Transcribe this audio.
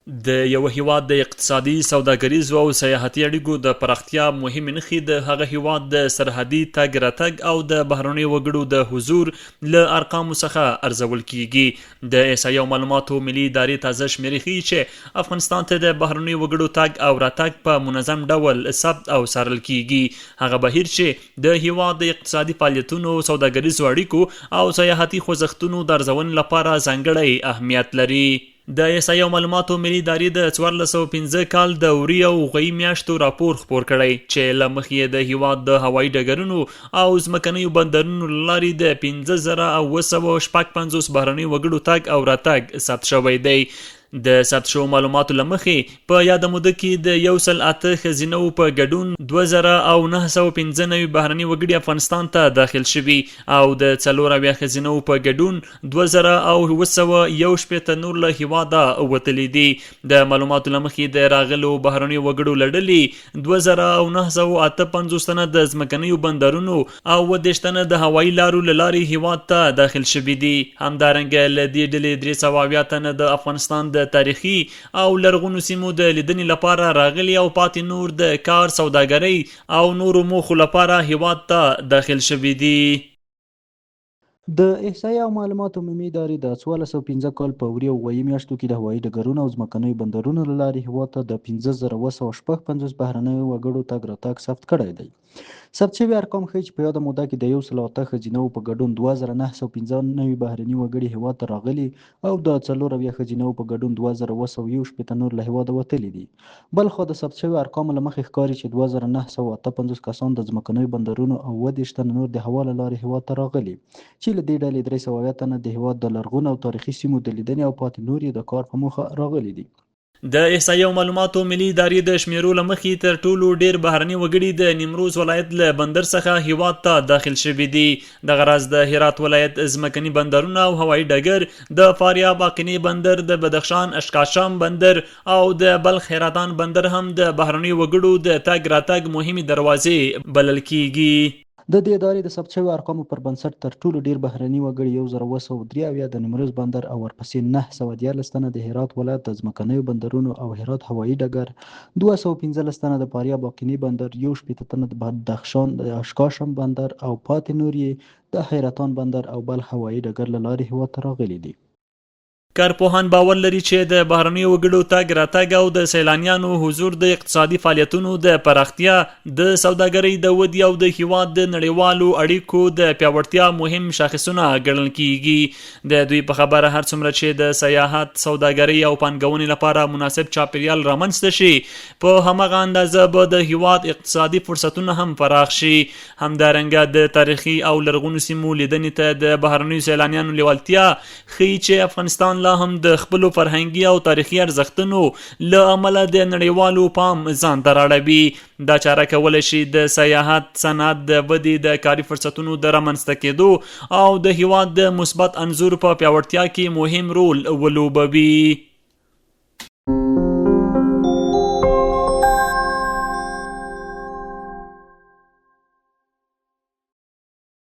د یو هیواد د اقتصادي سوداګریزو او سیاحتي اړیکو د پراختیا مهمې نښې د هغه هیواد د سرحدي تګ راتګ او د بهرنیو وګړو د حضور له ارقامو څخه ارزول کیږي. د احصایې او معلوماتو ملي ادارې تازه شمیرې ښیي چې افغانستان ته د بهرنیو وګړو تګ او راتګ په منظم ډول ثبت او څارل کیږي. هغه بهیر چې د هیواد د اقتصادي فعالیتونو، سوداګریزو اړیکو او سیاحتي خوځښتونو د ارزونې لپاره ځانګړی اهمیت لري. د احصایې او معلوماتو ملي ادارې د 1415 کال د اوري او غویي میاشتو راپور خپور کړی چې له مخې یې د هیواد د هوایي ډګرونو او ځمکنیو بندرونو له لارې د 15956 بهرنیو وګړو تګ او راتګ ثبت شوی دی. د ثبت شوو معلوماتو له مخې په یاده موده کې د 108 ښځینه‌و په ګډون 2995 بهرني وګړي افغانستان ته داخل شوي او د 4 ښځینه‌و په ګډون 2761 نور له هیواده وتلي دي. د معلوماتو له مخې د راغلو بهرنیو وګړو له ډلې 2958 تنه د ځمکنیو بندرونو او 30 تنه د هوایي لارو له لارې هیواد ته داخل شوي دي. همدارنګه له دې ډلې 380 تنه د افغانستان د تاریخي او لرغونو سیمو د لیدنې لپاره راغلي او پاتې نور د کار، سوداګرۍ او نورو موخو لپاره هیواد ته داخل شوي دي. د احصایې او معلوماتو عمومي ادارې د 1415 کال په اوري او غویي میاشتو کې د هوایي ډګرونو او ځمکنیو بندرونو له لارې هیواد ته د 15755 بهرنیو وګړو تګ راتګ ثبت کړی دی. ثبت شوي ارقام ښیي چې په یاده موده کې د 108 ښځینه‌و په ګډون 2995 بهرني وګړي هیواد ته راغلي او د 4 ښځینه‌و په ګډون 2761 نور له هیواده وتلي دي. بلخوا د ثبت شوي ارقامو له مخې ښکاري چې 2958 کسان د ځمکنیو بندرونو او 30 تنه نور د هوا له لارې هیواد ته راغلي، چې له دې ډلې 380 تنه د هیواد د لرغونو او تاریخي سیمو د لیدنې او پاتې نور یې د کار په موخه راغلي دي. د احصایې او معلوماتو ملي ادارې د شمیرو له مخې تر ټولو ډیر بهرني وګړي د نیمروز ولایت له بندر څخه هیواد ته داخل شوي دي. دغه راز د هرات ولایت ځمکني بندرونه او هوایي ډګر، د فاریاب اقینې بندر، د بدخشان اشکاشم بندر او د بلخ حیرتان بندر هم د بهرنیو وګړو د تګ راتګ مهمې دروازې بلل کیږي. د دې ادارې د ثبت شویو ارقامو پر بنسټ تر ټولو ډیر بهرني وګړي 1973 د نیمروز بندر او ورپسې 914 تنه د هرات ولایت د ځمکنیو بندرونو او هرات هوایي ډګر، 215 تنه د فاریاب اقینې بندر، 61 تنه د بدخشان د اشکاشم بندر او پاتې نور یې د حیرتان بندر او بلخ هوایي ډګر له لارې هیواد ته راغلي دي. کارپوهان باور لري چې د بهرنیو وګړو تګ راتګ او د سیلانیانو حضور د اقتصادي فعالیتونو د پراختیا، د سوداګرۍ د ودې او د هیواد د نړیوالو اړیکو د پیاوړتیا مهم شاخصونه ګڼل کیږي. د دوی په خبره هر څومره چې د سیاحت، سوداګرۍ او پانګونې لپاره مناسب چاپیریال رامنځته شي، په همغه اندازه به د هیواد اقتصادي فرصتونه هم پراخ شي. همدارنګه د تاریخي او لرغونو سیمو لیدنې ته د بهرنیو سیلانیانو لیوالتیا ښیي چې افغانستان هم د خپلو فرهنګي او تاریخي ارزښتونو له امله د نړیوالو پام ځان ته راړوي. دا چاره کولی شي د سیاحت صنعت د ودې، د کاري فرصتونو د رامنځته کېدو او د هیواد د مثبت انځور په پیاوړتیا کې مهم رول ولوبوي.